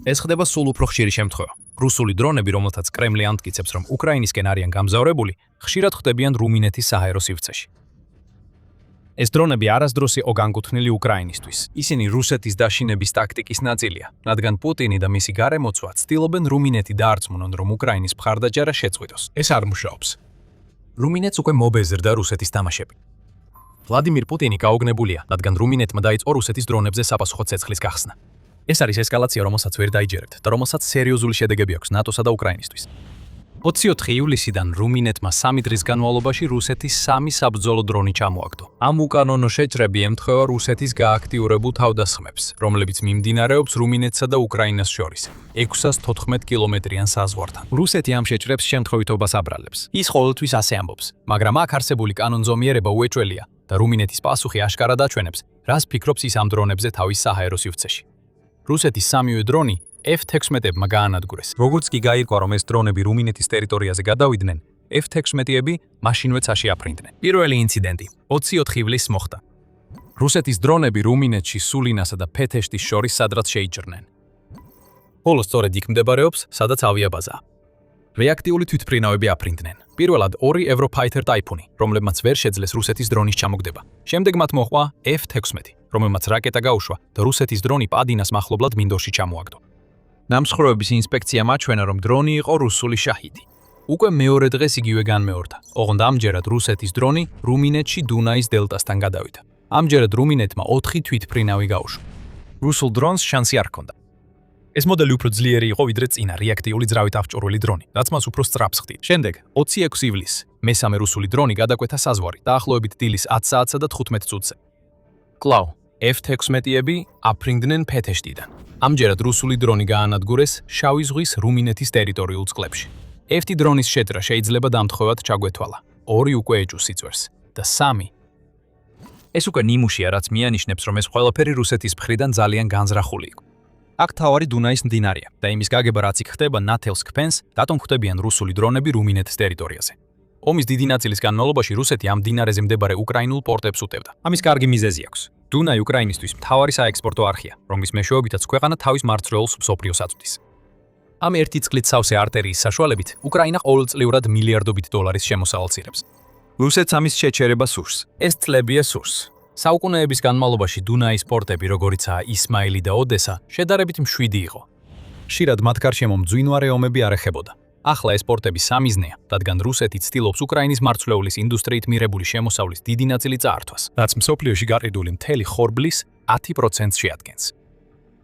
ეს ხდება სულ უფრო ხშირი შემთხვევა. რუსული დრონები, რომელთაც კრემლი ამტკიცებს, რომ უკრაინისკენ არიან გამგზავრებული, ხშირად ხდებიან რუმინეთის საჰაერო სივრცეში. ეს დრონები არასდროს იყო განკუთვნილი უკრაინისთვის. ისინი რუსეთის დაშინების ტაქტიკის ნაწილია, რადგან პუტინი და მისი გარემოცვა ცდილობენ რუმინეთი დაარწმუნონ, რომ უკრაინის მხარდაჭერა შეწყვიტოს. ეს არ მუშაობს. რუმინეთს უკვე მობეზრდა რუსეთის თამაშები. ვლადიმირ პუტინი გაოგნებულია, რადგან რუმინეთმა დაიწყო რუსეთის დრონებზე საპასუხო ცეცხლის გახსნა. ეს არის ესკალაცია, რომელსაც ვერ დაიჯერებთ და რომელსაც სერიოზული შედეგები აქვს ნატოსა და უკრაინისთვის. 24 ივლისიდან რუმინეთმა 3 დღის განმავლობაში რუსეთის 3 საბრძოლო დრონი ჩამოაგდო. ამ უკანონო შეჭრები ემთხვევა რუსეთის გააქტიურებულ თავდასხმებს, რომლებიც მიმდინარეობს რუმინეთსა და უკრაინას შორის, 614 კილომეტრიან საზღვართან. რუსეთი ამ შეჭრებს შემთხვევითობას აბრალებს. ის ყოველთვის ასე ამბობს, მაგრამ აქ არსებული კანონზომიერება უეჭველია და რუმინეთის პასუხი აშკარად აჩვენებს, რას ფიქრობს ის ამ დრონებზე თავის საჰაერო სივრცეში. რუსეთის 3-ვე დრონი F-16-ებმა გაანადგურეს. როგორც კი გაირკვა, რომ ეს დრონები რუმინეთის ტერიტორიაზე გადავიდნენ, F-16-ები მაშინვე ცაში აფრინდნენ. პირველი ინციდენტი 24 ივლისს მოხდა. რუსეთის დრონები რუმინეთში სულინასა და ფეთეშტის შორის სადღაც შეიჭრნენ. ხოლო სწორედ იქ მდებარეობს, სადაც ავიაბაზაა. რეაქტიული თვითმფრინავები აფრინდნენ. პირველად 2 Eurofighter Typhoon-ი, რომლებმაც ვერ შეძლეს რუსეთის დრონის ჩამოგდება. შემდეგ მათ მოჰყვა F-16, რომელმაც რაკეტა გაუშვა და რუსეთის დრონი პადინას მახლობლად მინდორში ჩამოაგდო. ნამსხვრევების ინსპექციამ აჩვენა, რომ დრონი იყო რუსული შაჰიდი. უკვე მეორე დღეს იგივე განმეორდა. ოღონდ ამჯერად რუსეთის დრონი რუმინეთში დუნაის დელტასთან გადავიდა. ამჯერად რუმინეთმა 4 თვითმფრინავი გაუშვა. რუსულ დრონს შანსი არ ჰქონდა. ეს მოდელი უფრო ძლიერი იყო ვიდრე წინა რეაქტიული ძრავით აღჭურვილი დრონი, რაც მას უფრო სწრაფს ხდიდა. შემდეგ 26 ივლისს მესამე რუსული დრონი გადაკვეთა საზღვარი დაახლოებით დილის 10 საათსა და 15 წუთზე. კлау F-16-ები აფრინდნენ ფეთეშტიდან. ამჯერად რუსული დრონი გაანადგურეს შავი ზღვის რუმინეთის ტერიტორიულ წყლებში. F-ი დრონის შეჭრა შეიძლება დამთხოვად ჩაგვეთვალა. 2 უკვე ეჭვს იწვევს და 3. ეს უკვე ნიმუშია, რაც მიანიშნებს, რომ ეს ყველაფერი რუსეთის მხრიდან ძალიან განზრახული იყო. აქ თავარი დუნაის მდინარეა და იმის გაგება რაც იქ ხდება ნათელს ქმენს, რატომ ხდებიან რუსული დრონები რუმინეთის ტერიტორიაზე. ომის დიდი ნაწილის განმავლობაში რუსეთი ამ მდინარეზე მდებარე უკრაინულ პორტებს უტევდა. ამის კარგი მიზეზი აქვს. დუნაი უკრაინისთვის მთავარი საექსპორტო არხია, რომლის მეშვეობითაც ქვეყანა თავის მარცვლეულს მსოფლიოს აწვდის. ამ ერთი წყლით სავსე არტერიის საშუალებით უკრაინა ყოველწლიურად მილიარდობით დოლარის შემოსავალს იღებს. რუსეთს ამის შეჩერება სურს. ეს წლებია სურს. საუკუნეების განმავლობაში დუნაის პორტები, როგორიცაა ისმაილი და ოდესა, შედარებით მშვიდი იყო. ხშირად მათ გარშემო მძვინვარე ომები არ ეხებოდა. ახლა ეს პორტები სამიზნეა, რადგან რუსეთი ცდილობს უკრაინის მარცვლეულის ინდუსტრიით მიღებული შემოსავლის დიდი ნაწილი წაართვას, რაც მსოფლიოში გაყიდული მთელი ხორბლის 10%-ს შეადგენს.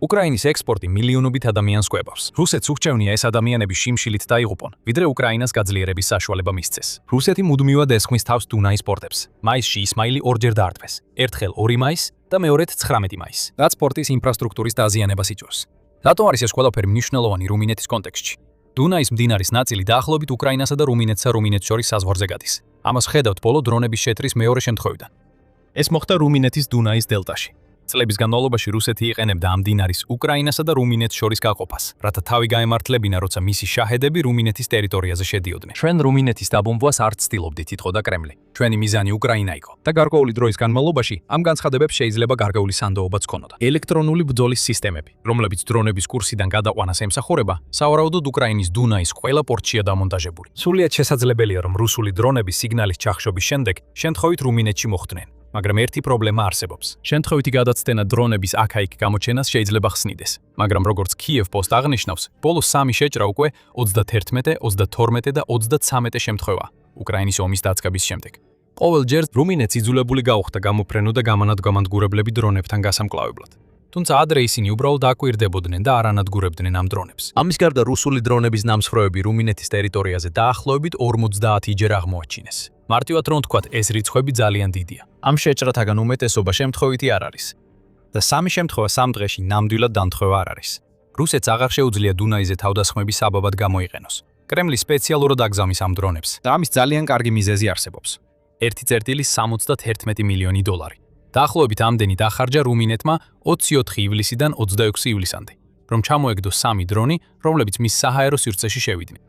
უკრაინის ექსპორტი მილიონობით ადამიანს კვებავს. რუსეთს უხჩევნია ეს ადამიანები შიმშილით დაიღუპონ, ვიდრე უკრაინას გაძლიერების საშუალება მისცეს. რუსეთი მუდმივად ესხმის თავს დუნაის პორტებს. მაისში ისმაილი ორჯერ დაარტვეს. ერთხელ 2 მაისს და მეორედ 19 მაისს, რაც პორტის ინფრასტრუქტურის დაზიანებას იწვევს. რატომ არის ეს ყველაფერი მნიშვნელოვანი რუმინეთის კონტექსტში? დუნაის მდინარის ნაწილი დაახლოებით უკრაინასა და რუმინეთსა რუმინეთს შორის საზღვარზე გადის. ამას ხედავთ ბოლო დრონების შეჭრის მეორე შემთხვევიდან. ეს მოხდა რუმინეთის დუნაის დელტაში. წლების განმავლობაში რუსეთი იყენებდა ამ მდინარის უკრაინასა და რუმინეთს შორის გაყოფას, რათა თავი გაემართლებინა, როცა მისი შაჰედები რუმინეთის ტერიტორიაზე შედიოდნენ. ჩვენ რუმინეთის დაბომბვას არ ვცდილობდით, იტყოდა კრემლი. ჩვენი მიზანი უკრაინა იყო და გარკვეული დროის განმავლობაში ამ განცხადებებს შეიძლება გარკვეული სანდოობაც ჰქონოდა. ელექტრონული ბრძოლის სისტემები, რომლებიც დრონების კურსიდან გადაყვანას ემსახურება, სავარაუდოდ უკრაინის დუნაის ყველა პორტშია დამონტაჟებული. სრულიად შესაძლებელია, რომ რუსული დრონები სიგნალის ჩახშობის შემდეგ შემთხვევით რუმინეთში მოხვდნენ. მაგრამ ერთი პრობლემა არსებობს. შემთხვევითი გადაცდენა დრონების აქა-იქ გამოჩენას შეიძლება ხსნიდეს. მაგრამ როგორც Kiev Post აღნიშნავს, ბოლო 3 შეჭრა უკვე 31, 32 და 33 შემთხვევა უკრაინის ომის დაწყების შემდეგ. ყოველჯერ რუმინეთს იძულებული გაუხდა გამოფრენო და გამანადგურებლები დრონებთან გასამკლავებლად. თუმცა ადრე ისინი უბრალოდ აკვირდებოდნენ და არ ანადგურებდნენ ამ დრონებს. ამის გარდა რუსული დრონების ნამსხვრევები რუმინეთის ტერიტორიაზე დაახლოებით 50-ჯერ აღმოაჩინეს. მარტივად რომ ვთქვათ, ეს რიცხვები ძალიან დიდია. ამ შეჭრათაგან უმეტესობა შემთხვევითი არ არის. და 3 შემთხვევა 3 დღეში ნამდვილად დამთხვევა არ არის. რუსეთს აღარ შეუძლია დუნაიზე თავდასხმების საბაბად გამოიყენოს. კრემლი სპეციალურად აგზავნის ამ დრონებს და ამის ძალიან კარგი მიზეზი არსებობს. 1,71 მილიონი დოლარი. დაახლოებით ამდენი დახარჯა რუმინეთმა 24 ივლისიდან 26 ივლისამდე, რომ ჩამოეგდოს 3 დრონი, რომლებიც მის საჰაერო სივრცეში შევიდნენ.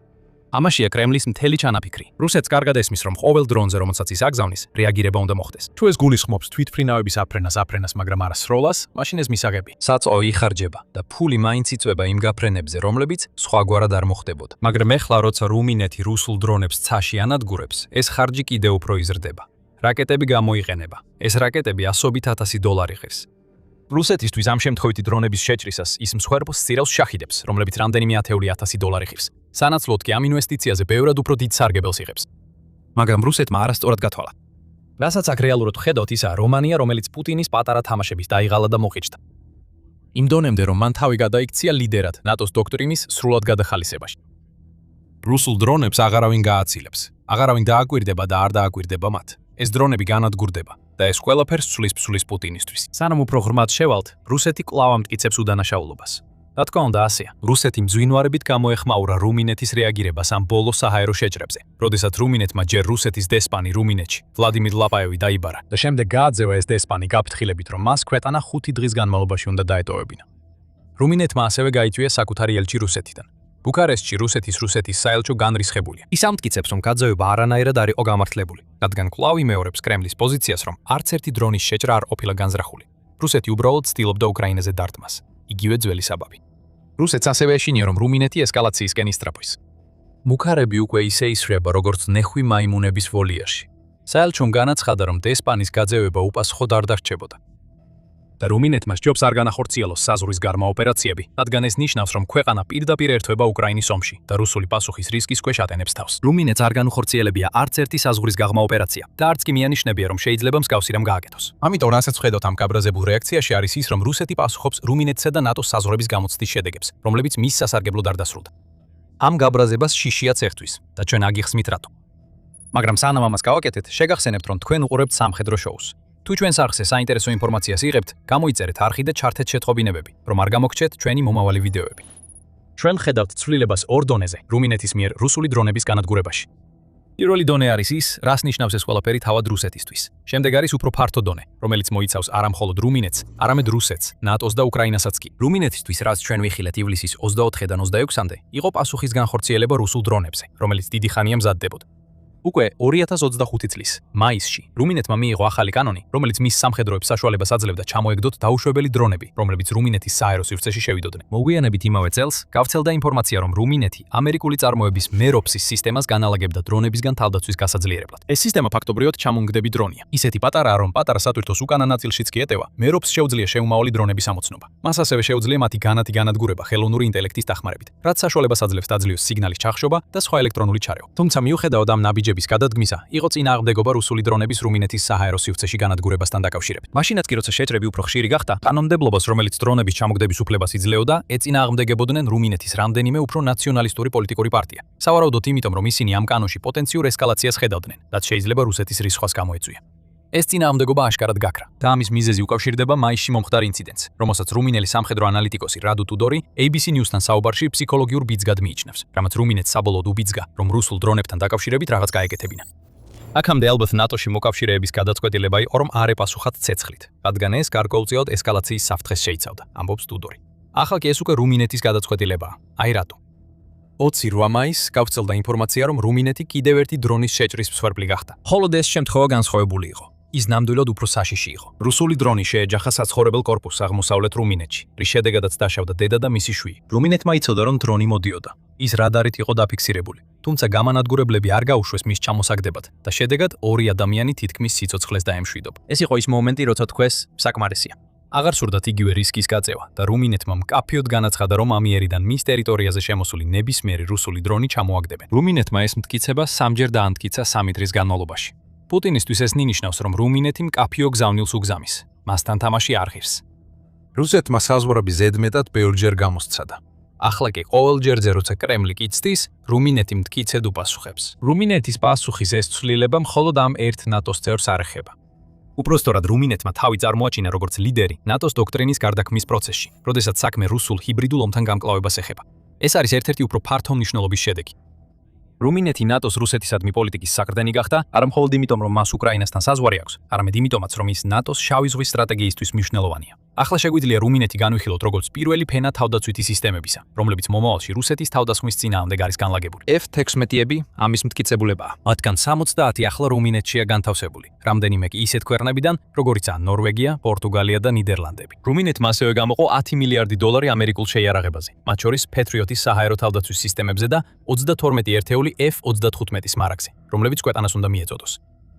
ამაშია კრემლის მთელი ჩანაფიქრი. რუსეთს კარგად ესმის, რომ ყოველ დრონზე, რომელსაც ის აგზავნის, რეაგირება უნდა მოხდეს. თუ ეს გულისხმობს თვითმფრინავების აფრენას, მაგრამ არა სროლას, მაშინ ეს მისაღები. საწო იხარჯება და ფული მაინც იწვება იმ გაფრენებზე, რომლებიც სხვაგვარად არ მოხდებოდა. მაგრამ ეხლა, როცა რუმინეთი რუსულ დრონებს ცაში ანადგურებს, ეს ხარჯი კიდევ უფრო იზრდება. რაკეტები გამოიყენება. ეს რაკეტები ასობით ათასი დოლარი ღირს. რუსეთისთვის ამ შემთხვევითი დრონების შეჭრისას ის მსხვერპლს სცირავს შაჰიდებს, რომლებიც რამდენიმე ათეული ათასი დოლარი ღირს. სანაცვლოდ კი ამ ინვესტიციაზე ბევრად უფრო დიდ სარგებელს იღებს. მაგრამ რუსეთმა არასწორად გათვალა. რასაც აქ რეალურად ხედავთ, ისაა რომანია, რომელიც პუტინის პატარა თამაშების დაიღალა და მოყიჭდა. იმ დონემდე, რომ მან თავი გადაიქცია ლიდერად ნატოს დოქტრინის სრულად გადახალისებაში. რუსულ დრონებს აღარავინ გააცილებს. აღარავინ დააკვირდება და არ დააკვირდება მათ. ეს დრონები განადგურდება და ეს ყველაფერს ცვლის ფსულის პუტინისთვის. სანამ უფრო ღრმად შევალთ, რუსეთი კვლავ ამტკიცებს უდანაშაულობას. რა თქმა უნდა, ასეა. რუსეთი მძვინვარებით გამოეხმაურა რუმინეთის რეაგირებას ამ ბოლო საჰაერო შეჭრებზე, როდესაც რუმინეთმა ჯერ რუსეთის დესპანი რუმინეთში, ვლადიმირ ლაპაევი დაიბარა და შემდეგ გააძევა ეს დესპანი გაფრთხილებით, რომ მას ქვეყანა 5 დღის განმავლობაში უნდა დაეტოვებინა. რუმინეთმა ასევე გაიწვია საკუთარი ელჩი რუსეთიდან. ბუქარესტში რუსეთის საელჩო განრისხებულია. ის ამტკიცებს, რომ გაძევება არანაირად არ იყო გამართლებული, რადგან კვლავ იმეორებს კრემლის პოზიციას, რომ არც ერთი დრონის შეჭრა არ ყოფილა განზრახული. რუსეთი უბრალოდ ცდილობდა უკრაინაზე დარტყმას. იგივე ძველი საბაბი. რუსეთს ასევე ეშინია, რომ რუმინეთი ესკალაციისკენ ისტრაფოს. მუქარები უკვე ისე ისრება, როგორც ნეხვი მაიმუნების ვოლიერში. საელჩომ განაცხადა, რომ დესპანის გაძევება უპასუხოდ არ დარჩებოდა. და რუმინეთმა სჯობს არ განახორციელოს საზღვრის გარმა ოპერაციები, რადგან ეს ნიშნავს, რომ ქვეყანა პირდაპირ ერთვება უკრაინის ომში და რუსული პასუხის რისკის ქვეშ ატენებს თავს. რუმინეთს არ განუხორციელებია არც ერთი საზღვრის გაღმა ოპერაცია და არც კი მიანიშნებია, რომ შეიძლება მსგავსი რამ გააკეთოს. ამიტომ რასაც ხედავთ ამ გაბრაზებულ რეაქციაში არის ის, რომ რუსეთი პასუხობს რუმინეთსა და ნატოს საზღვრების გამოცდის შედეგებს, რომლებიც მის სასარგებლოდ არ დასრულდა. ამ გაბრაზებას შიშიაც ერთვის და ჩვენ აგიხსნით რატო. მაგრამ სანამ ამას გავაკეთეთ, შეგახსენებთ, რომ თქვენ უყურებთ სამხედრო შოუს. თუ ჩვენს არხზე საინტერესო ინფორმაციას იღებთ, გამოიწერეთ არხი და ჩართეთ შეწყობინებები, რომ არ გამოგჩეთ ჩვენი მომავალი ვიდეოები. ჩვენ ხედავთ ცვლილებას ორ დონეზე, რუმინეთის მიერ რუსული დრონების განადგურებაში. პირველი დონე არის ის, რას ნიშნავს ეს ყველაფერი თავად რუსეთისთვის. შემდეგ არის უფრო ფართო დონე, რომელიც მოიცავს არა მხოლოდ რუმინეთს, არამედ რუსეთს, ნატოს და უკრაინასაც კი. რუმინეთისთვის, რაც ჩვენ ვიხილეთ ივლისის 24-დან 26-მდე, იყო პასუხის განხორციელება რუსულ დრონებზე, რომელიც დიდი ხანია მზადდებოდა. უკვე 2025 წლის მაისში რუმინეთმა მიიღო ახალი კანონი, რომელიც მის სამხედროებს საშუალებას აძლევდა ჩამოეგდოთ დაუშვებელი დრონები, რომლებიც რუმინეთის საჰაერო სივრცეში შევიდოდნენ. მოგვიანებით იმავე წელს გავრცელდა ინფორმაცია, რომ რუმინეთი ამერიკული წარმოების მეროფსის სისტემას განალაგებდა დრონებისგან თავდაცვის გასაძლიერებლად. ეს სისტემა ფაქტობრივად ჩამონგდები დრონია. ისეთი პატარაა, რომ პატარა სატვირთოს უკანა ნაწილშიც კი ეტევა, მეროფს შეუძლია შეუმავალი დრონების ამოცნობა. მას ასევე შეუძლია მათი განათი განადგურება ხელოვნური ინტელექტის დახმარებით, რაც საშუალებას აძლევს დაძლიოს სიგნალის ჩახშობა და სხვა ელექტრონული ჩარევა. თუმცა მიუხედავად ამ ნაბიჯების გადადგმისა, იყო წინააღმდეგობა რუსული დრონების რუმინეთის საჰაერო სივრცეში განადგურებასთან დაკავშირებით. მაშინაც კი როცა შეჭრები უფრო ხშირი გახდა, კანონმდებლობას, რომელიც დრონების ჩამოგდების უფლებას იძლეოდა, ეწინააღმდეგებოდნენ რუმინეთის რამდენიმე უფრო ნაციონალისტური პოლიტიკური პარტია. სავარაუდოდ იმიტომ, რომ ისინი ამ კანონში პოტენციურ ესკალაციას ხედავდნენ, რაც შეიძლება რუსეთის რისხვას გამოეწვია. ეს წინააღმდეგობა აშკარად გაქრა და ამის მიზეზი უკავშირდება მაისში მომხდარ ინციდენტს, რომელსაც რუმინელი სამხედრო ანალიტიკოსი რადუ ტუდორი ABC News-თან საუბარში ფსიქოლოგიურ ბიძგად მიიჩნევს, რამაც რუმინეთს საბოლოოდ უბიძგა, რომ რუსულ დრონებთან დაკავშირებით რაღაც გაეკეთებინა. აქამდე ალბათ ნატოში მოკავშირეების გადაწყვეტილება იყო, რომ არ ეპასუხათ ცეცხლით, რადგან ეს გარკვეულწილად ესკალაციის საფრთხეს შეიცავდა, ამბობს ტუდორი. ახლა კი ეს უკვე რუმინეთის გადაწყვეტილებაა. აი რატო. 28 მაისს გავრცელდა ინფორმაცია, რომ რუმინეთი კიდევ ერთი დრონის შეჭრის მსხვერპლი გახდა. ხოლო ეს შემთხვევა განსხვავებული იყო. ის ნამდვილად უფრო საშიში იყო. რუსული დრონი შეეჯახა საცხოვრებელ კორპუსს აღმოსავლეთ რუმინეთში, რის შედეგადაც დაშავდა დედა და მისი შვილი. რუმინეთმა იცოდა, რომ დრონი მოდიოდა. ის რადარით იყო დაფიქსირებული, თუმცა გამანადგურებლები არ გაუშვეს მის ჩამოსაგდებად და შედეგად ორი ადამიანი თითქმის სიცოცხლეს დაემშვიდობა. ეს იყო ის მომენტი, როცა თქვეს საკმარისია. აღარ სურდათ იგივე რისკის გაწევა და რუმინეთმა მკაფიოდ განაცხადა, რომ ამიერიდან მის ტერიტორიაზე შემოსული ნებისმიერი რუსული დრონი ჩამოაგდებენ. რუმინეთმა ეს მტკიცება სამჯერ დაამტკიცა 3 დღის განმავლობაში. პუტინისთვის ეს ნიშნავს, რომ რუმინეთი მკაფიო გზავნილს უგზავნის, მასთან თამაში არ ღირს. რუსეთმა საზღვრები ზედმეტად ბევრჯერ გამოსცადა. ახლა კი ყოველ ჯერზე, როცა კრემლი კი ცდის, რუმინეთი მტკიცედ უპასუხებს. რუმინეთის პასუხის ეს ცვლილება მხოლოდ ამ ერთ ნატოს წევრს არ ეხება. უпростоრად რუმინეთმა თავი წარმოაჩინა როგორც ლიდერი ნატოს დოქტრინის გარდაქმნის პროცესში, როდესაც საქმე რუსულ ჰიბრიდულ ომთან გამკლავებას ეხება. ეს არის ერთ-ერთი უფრო ფართო მნიშვნელობის შედეგი. რუმინეთი ნატოს რუსეთისადმი პოლიტიკის საყრდენი გახდა, არა მხოლოდ იმიტომ, რომ მას უკრაინასთან საზღვარი აქვს, არამედ იმიტომაც, რომ ის ნატოს შავი ზღვის სტრატეგიისთვის მნიშვნელოვანია. ახლა შეგვიძლია რუმინეთი განვიხილოთ როგორც პირველი ფენა თავდაცვითი სისტემებისა, რომლებიც მომავალში რუსეთის თავდასხმის წინააღმდეგ არის განლაგებული. F-16-ები ამის მტკიცებულებაა. მათგან 70 ახლა რუმინეთშია განთავსებული, რამდენიმე კი ისეთ ქვეყნებიდან, როგორიცაა ნორვეგია, პორტუგალია და ნიდერლანდები. რუმინეთმა ასევე გამოყო 10 მილიარდი დოლარი ამერიკულ შეიარაღებაზე, მათ შორის Patriot-ის საჰაერო თავდაცვის სისტემებზე და 32 ერთეული F-35-ის მარაგზე, რომლებიც ქვეყანას უნდა მიეწოდოს.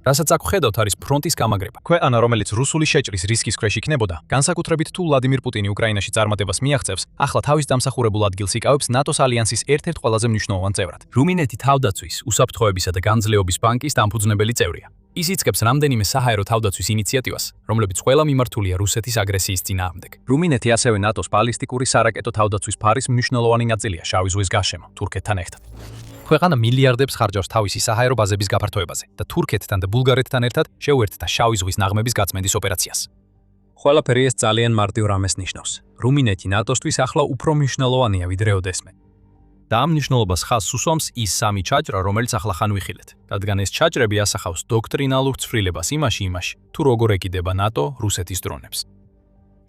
რასაც აქ ხედავთ არის ფრონტის გამაგრება. ქვეყანა, რომელიც რუსული შეჭრის რისკის ქვეშ იქნებოდა, განსაკუთრებით თუ ვლადიმირ პუტინი უკრაინაში წარმატებას მიაღწევს, ახლა თავის დამსახურებულ ადგილს იკავებს ნატოს ალიანსის ერთ-ერთ ყველაზე მნიშვნელოვან წევრად. რუმინეთი თავდაცვის, უსაფრთხოებისა და განძლეობის ბანკის დამფუძნებელი წევრია. ის იწყებს რამდენიმე საჰაერო თავდაცვის ინიციატივას, რომლებიც ყველა მიმართულია რუსეთის აგრესიის წინააღმდეგ. რუმინეთი ასევე ნატოს ბალისტიკური სარაკეტო თავდაცვის ფარის მნიშვნელოვანი ნაწილია შავი ზღვის გარშემო, თურქეთთან ერთად. ქვეყანა მილიარდებს ხარჯავს თავისი საჰაერო ბაზების გაფართოებაზე და თურქეთთან და ბულგარეთთან ერთად შეუერთდა შავი ზღვის ნაღმების გაწმენდის ოპერაციას. ყველაფერი ეს ძალიან მარტივ რამეს ნიშნავს. რუმინეთი ნატოსთვის ახლა უფრო მნიშვნელოვანია ვიდრე ოდესმე. და ამ მნიშვნელობას ხაზს უსვამს ის სამი ჩაჭრა, რომელიც ახლა ხან ვიხილეთ, რადგან ეს ჩაჭრები ასახავს დოქტრინალურ ცვლილებას იმაში, თუ როგორ ეკიდება ნატო რუსეთის დრონებს.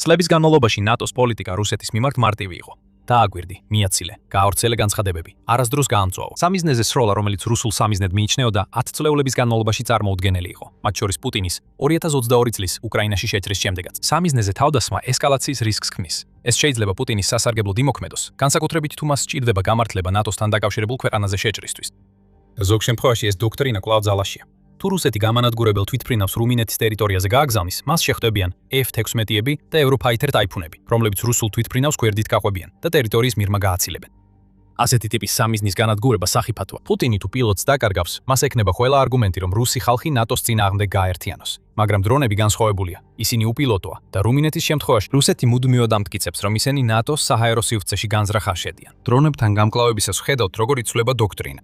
წლების განმავლობაში ნატოს პოლიტიკა რუსეთის მიმართ მარტივი იყო. დააგვირდი, მიაცილე, გაავრცელე განცხადებები, არასდროს გაამწვავო. სამიზნეზე სროლა, რომელიც რუსულ სამიზნედ მიიჩნეოდა, 10 წლეულების განმავლობაში წარმოუდგენელი იყო, მათ შორის პუტინის 2022 წლის უკრაინაში შეჭრის შემდეგაც. სამიზნეზე თავდასხმა ესკალაციის რისკს ქმნის. ეს შეიძლება პუტინის სასარგებლოდ იმოქმედოს, განსაკუთრებით თუ მას სჭირდება გამართლება ნატოსთან დაკავშირებულ ქვეყანაზე შეჭრისთვის. ზოგ შემთხვევაში ეს დოქტრინა კვლავ ძალაშია. თუ რუსეთი გამანადგურებელ თვითმფრინავს რუმინეთის ტერიტორიაზე გააგზავნის, მას შეხვდებიან F-16-ები და Eurofighter ტაიფუნები, რომლებიც რუსულ თვითმფრინავს გვერდით გაყვებიან და ტერიტორიის მიღმა გააცილებენ. ასეთი ტიპის სამიზნის განადგურება სახიფათოა. პუტინი თუ პილოტს დაკარგავს, მას ექნება ყველა არგუმენტი, რომ რუსი ხალხი ნატოს წინააღმდეგ გააერთიანოს. მაგრამ დრონები განსხვავებულია, ისინი უპილოტოა და რუმინეთის შემთხვევაში რუსეთი მუდმივად ამტკიცებს, რომ ისინი ნატოს საჰაერო სივრცეში განზრახ არ შედიან. დრონებთან გამკლავებისას ხედავთ, როგორ იცვლება დოქტრინა.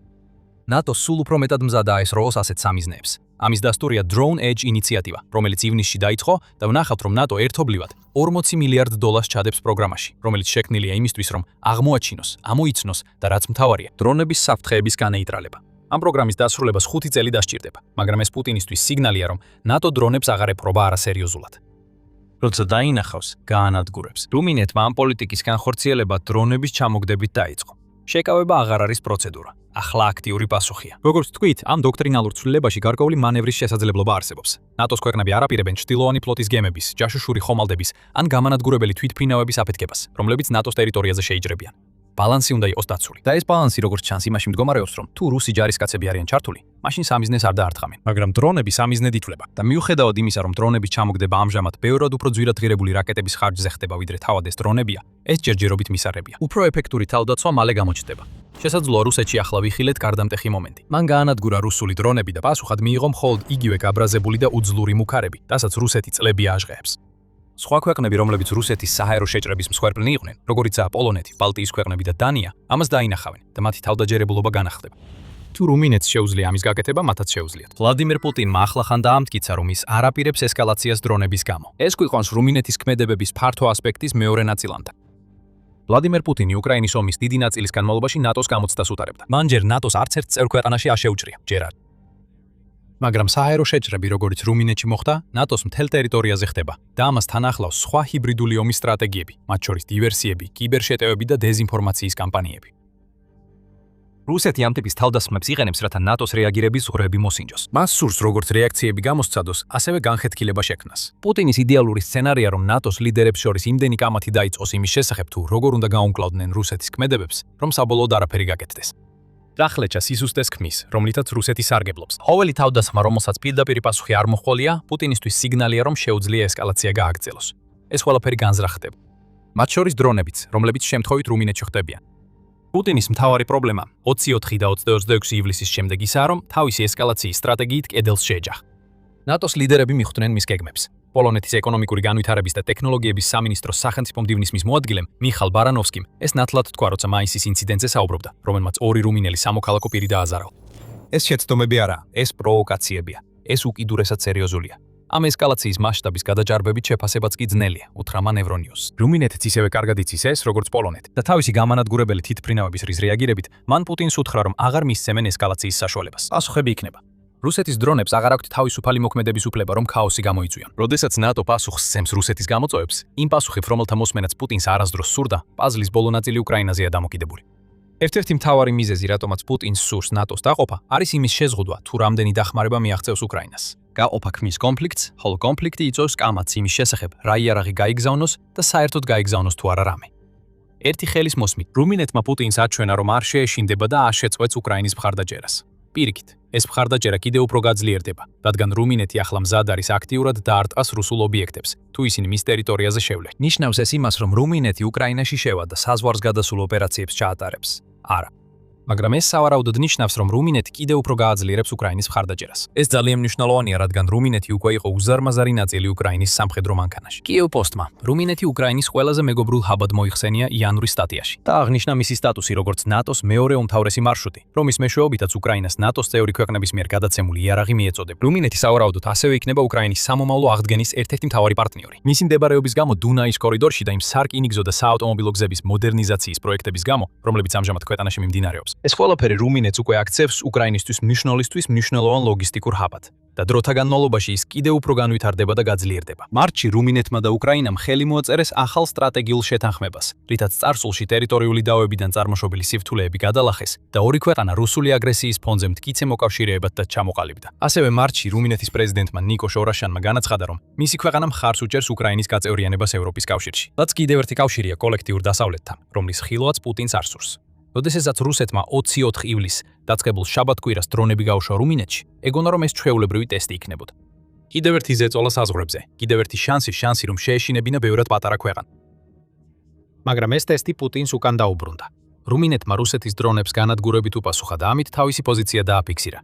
ნატო სულ უფრო მეტად მზადაა ეს როლს ასეთ სამიზნეებს. ამის დასტურია Drone Edge ინიციატივა, რომელიც ივნისში დაიწყო და ვნახავთ, რომ ნატო ერთობლივად 40 მილიარდ დოლარს ჩადებს პროგრამაში, რომელიც შექმნილია იმისთვის, რომ აღმოაჩინოს, ამოიცნოს და რაც მთავარია, დრონების საფრთხეების განეიტრალება. ამ პროგრამის დასრულებას 5 წელი დასჭირდება, მაგრამ ეს პუტინისთვის სიგნალია, რომ ნატო დრონებს აღარ ეპყრობა არასერიოზულად. როცა დაინახავს, გაანადგურებს. რუმინეთმა ამ პოლიტიკის განხორციელება დრონების ჩამოგდებით დაიწყო. შეკავება აღარ არის პროცედურა. ახლა აქტიური პასუხია. როგორც თქვით, ამ დოქტრინალურ ცვლილებაში გარკვეული მანევრის შესაძლებლობა არსებობს. ნატოს ქვეყნები არ აპირებენ ჭრილოვანი ფლოტის გემების, ჯაშუშური ხომალდების ან გამანადგურებელი თვითმფრინავების აფეთქებას, რომლებიც ნატოს ტერიტორიაზე შეიჭრებიან. ბალანსი უნდა იყოს დაცული. და ეს ბალანსი როგორც ჩანს იმაში მდგომარეობს, რომ თუ რუსი ჯარისკაცები არიან ჩართული, მაშინ სამიზნეს არ დაარტყამენ. მაგრამ დრონები სამიზნედ ითვლება. და მიუხედავად იმისა, რომ დრონების ჩამოგდება ამჟამად ბევრად უფრო ძვირად ღირებული რაკეტების ხარჯზე ხდება, ვიდრე თავად ეს დრონებია, ეს ჯერჯერობით მისაღებია. უფრო ეფექტური თავდაცვა მალე გამოჩნდება. შესაძლოა რუსეთში ახლა ვიხილეთ გარდამტეხი მომენტი. მან გაანადგურა რუსული დრონები და პასუხად მიიღო მხოლოდ იგივე გაბრაზებული და უძლური მუქარები, რასაც რუსეთი წლები აჟღეებს. სხვა ქვეყნები, რომლებიც რუსეთის საჰაერო შეჭრების მსხვერპლნი იყვნენ, როგორიცაა პოლონეთი, ბალტიის ქვეყნები და დანია, ამას დაინახავენ და მათი თავდაჯერებულობა განახლდება. თუ რუმინეთს შეუძლია ამის გაკეთება, მათაც შეუძლიათ. ვლადიმერ პუტინმა ახლახან დაამტკიცა, რომ ის არ აპირებს ესკალაციას დრონების გამო. ეს გვიყვანს რუმინეთის ქმედებების ფართო ასპექტის მეორე ნაწილამდე. ვლადიმერ პუტინი უკრაინის ომის დიდი ნაწილის განმავლობაში ნატოს გამოცდას უტარებდა. მან ჯერ ნატოს არც ერთ წევრ ქვეყანაში არ შეუჭრია, ჯერ არ. მაგრამ საჰაერო შეჭრები, როგორც რუმინეთში მოხდა, ნატოს მთელ ტერიტორიაზე ხდება და ამასთან ახლავს სხვა ჰიბრიდული ომის სტრატეგიები, მათ შორის დივერსიები, კიბერშეტევები და დეზინფორმაციის კამპანიები. რუსეთი ამ ტიპის თავდასხმებს იყენებს, რათა ნატოს რეაგირების ზღვრები მოსინჯოს. მას სურს როგორც რეაქციები გამოსცადოს, ასევე განხეთქილება შექმნას. პუტინის იდეალური სცენარია, რომ ნატოს ლიდერებს შორის იმდენი კამათი დაიწყოს იმის შესახებ, თუ როგორ უნდა გაუმკლავდნენ რუსეთის ქმედებებს, რომ საბოლოოდ არაფერი გაკეთდეს. დახლეჩა სისუსტეს ქმნის, რომლითაც რუსეთი სარგებლობს. ყოველი თავდასხმა, რომელსაც პირდაპირ პასუხი არ მოჰყოლია, პუტინისთვის სიგნალია, რომ შეუძლია ესკალაცია გააგრძელოს. ეს ყველაფერი განზრახდება. მათ შორის დრონებიც, რომლებიც შემთხვევით რუმინეთში ხდებიან. პუტინის მთავარი პრობლემა 24 და 26 ივლისის შემდეგ ისაა, რომ თავისი ესკალაციის სტრატეგიით კედელს შეეჯახა. ნატოს ლიდერები მიხვდნენ მის გეგმებს. პოლონეთის ეკონომიკური განვითარების და ტექნოლოგიების სამინისტროს სახელმწიფო მდივნის მის მოადგილემ მიხალ ბარანოვსკიმ ეს ნათლად თქვა, როცა მაისის ინციდენტზე საუბრობდა, რომელმაც 2 რუმინელი სამოქალაქო პირი დააზარალ. ეს შეცდომები არაა, ეს პროვოკაციებია. ეს უკიდურესად სერიოზულია. ამ ესკალაციის მასშტაბის გადაჭარბებით შეფასებაც კი ძნელია, უთხრა მან ევრონიუსს. რუმინეთიც ისევე კარგად იცის ეს, როგორც პოლონეთი და თავისი გამანადგურებელი თვითმფრინავების რის რეაგირებით მან პუტინს უთხრა, რომ აღარ მისცემენ ესკალაციის საშუალებას. პასუხები იქნება. რუსეთის დრონებს აღარ აქვთ თავისუფალი მოქმედების უფლება, რომ ქაოსი გამოიწვიონ. როდესაც ნატო პასუხს სცემს რუსეთის გამოწვევებს, იმ პასუხით, რომელთა მოსმენაც პუტინს არასდროს სურდა, პაზლის ბოლო ნაწილი უკრაინაზეა დამოკიდებული. ერთ-ერთი მთავარი მიზეზი, რატომაც პუტინს სურს ნატოს დაყოფა, არის იმის შეზღუდვა, თუ რამდენი დახმარება მიაღწევს უკრაინას. გაყოფა ქმნის კონფლიქტს, ხოლო კონფლიქტი იწვევს კამათს იმის შესახებ, რა იარაღი გაიგზავნოს და საერთოდ გაიგზავნოს თუ არა რამე. ერთი ხელის მოსმით, რუმინეთმა პუტინს აჩვენა, რომ არ შეეშინდება და არ შეწყვეტს უკრაინის მხარდაჭერას. პირიქით, ეს მხარდაჭერა კიდევ უფრო გაძლიერდება, რადგან რუმინეთი ახლა მზად არის აქტიურად დაარტყას რუსულ ობიექტებს, თუ ისინი მის ტერიტორიაზე შევლენ. ნიშნავს ეს იმას, რომ რუმინეთი უკრაინაში შევა და საზღვარს გადასულ ოპერაციებს ჩაატარებს? არა. მაგრამ ეს სავარაუდოდ ნიშნავს, რომ რუმინეთი კიდევ უფრო გააძლიერებს უკრაინის მხარდაჭერას. ეს ძალიან მნიშვნელოვანია, რადგან რუმინეთი უკვე იყო უზარმაზარი ნაწილი უკრაინის სამხედრო მანქანაში. კიევ-პოსტმა რუმინეთი უკრაინის ყველაზე მეგობრულ ჰაბად მოიხსენია იანვრის სტატიაში და აღნიშნა მისი სტატუსი როგორც ნატოს მეორე უმთავრესი მარშრუტი, რომის მეშვეობითაც უკრაინას ნატოს წევრი ქვეყნების მიერ გადაცემული იარაღი მიეწოდება. რუმინეთი სავარაუდოდ ასევე იქნება უკრაინის სამომავლო აღდგენის ერთ-ერთი მთავარი პარტნიორი. მისი მდებარეობის გამო დუნაის კორიდორში და იმ სარკინიგზო და საავტომობილო გზების მოდერნიზაციის პროექტების გამო, რომლებიც ამჟამად ქვეყანაში მიმდინარეობს. ეს ყველაფერი რუმინეთს უკვე აქცევს უკრაინისთვის მნიშვნელისთვის მნიშვნელოვან ლოგისტიკურ ჰაბად და დროთა განმავლობაში ის კიდევ უფრო განვითარდება და გაძლიერდება. მარტში რუმინეთმა და უკრაინამ ხელი მოაწერეს ახალ სტრატეგიულ შეთანხმებას, რითაც წარსულში ტერიტორიული დაავებიდან წარმოშობილი სიფთულეები გადალახეს და ორი ქვეყანა რუსული აგრესიის ფონზე მტკიცე მოკავშირეებად და ჩამოყალიბდა. ასევე მარტში რუმინეთის პრეზიდენტმა ნიკო შორაშანმა განაცხადა, რომ მისი ქვეყანა მხარს უჭერს უკრაინის გაწევრიანებას ევროპის კავშირში. რაც კიდევ ერთი კავშირია კოლექტიურ დასავლეთთან, რომლის ხილვაც პუტინს არ სურს. როდესაც რუსეთმა 24 ივლისს დაწყებულ შაბათ-კვირას დრონები გაუშვა რუმინეთში, ეგონა რომ ეს ჩვეულებრივი ტესტი იქნებოდა. კიდევ ერთი ზეწოლა საზღვრებზე, კიდევ ერთი შანსი, რომ შეეშინებინა ბევრად პატარა ქვეყანა. მაგრამ ეს ტესტი პუტინს უკან დაუბრუნდა. რუმინეთმა რუსეთის დრონებს განადგურებით უპასუხა და ამით თავისი პოზიცია დააფიქსირა.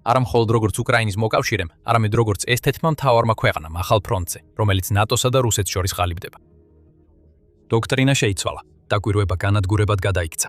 არა მხოლოდ როგორც უკრაინის მოკავშირემ, არამედ როგორც ერთ-ერთმა მთავარმა ქვეყანამ ახალ ფრონტზე, რომელიც ნატოსა და რუსეთს შორის ყალიბდება. დოქტრინა შეიცვალა. დაკვირვება განადგურებად გადაიქცა.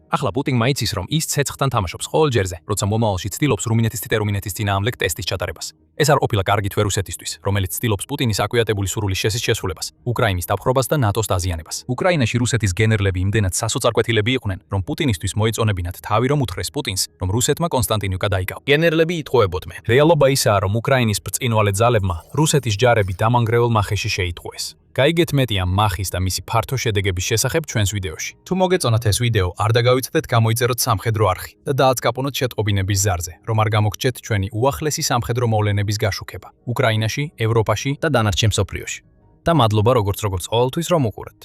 ახლა პუტინმა იცის, რომ ის ცეცხლთან თამაშობს ყოველ ჯერზე, როცა მომავალში ცდილობს რუმინეთის წინააღმდეგ ტესტის ჩატარებას. ეს არ ყოფილა კარგი თვე რუსეთისთვის, რომელიც ცდილობს პუტინის აკვიატებული სურვილის შესრულებას, უკრაინის დაპყრობას და ნატოს დაზიანებას. უკრაინაში რუსეთის გენერლები იმდენად სასოწარკვეთილები იყვნენ, რომ პუტინისთვის მოეწონებინათ თავი რომ უთხრეს პუტინს, რომ რუსეთმა კონსტანტინივკა დაიკავა. გენერლები იტყუებოდნენ. რეალობა ისაა, რომ უკრაინის ბრწყინვალე ძალებმა რუსეთის ჯარები დამანგრეულ მახეში შეიტყუეს. გაიგეთ მეტი ამ მახის და მისი ფართო შედეგების შესახებ ჩვენს ვიდეოში. თუ მოგეწონათ ეს ვიდეო, არ დაგავიწყდეთ გამოიწეროთ სამხედრო არხი და დააწყაპონოთ შეტყობინების ზარზე, რომ არ გამოგჭეთ ჩვენი უახლესი სამხედრო მოვლენების გაშუქება უკრაინაში, ევროპაში და დანარჩენ მსოფლიოში. და მადლობა როგორც ყოველთვის რომ უყურებთ.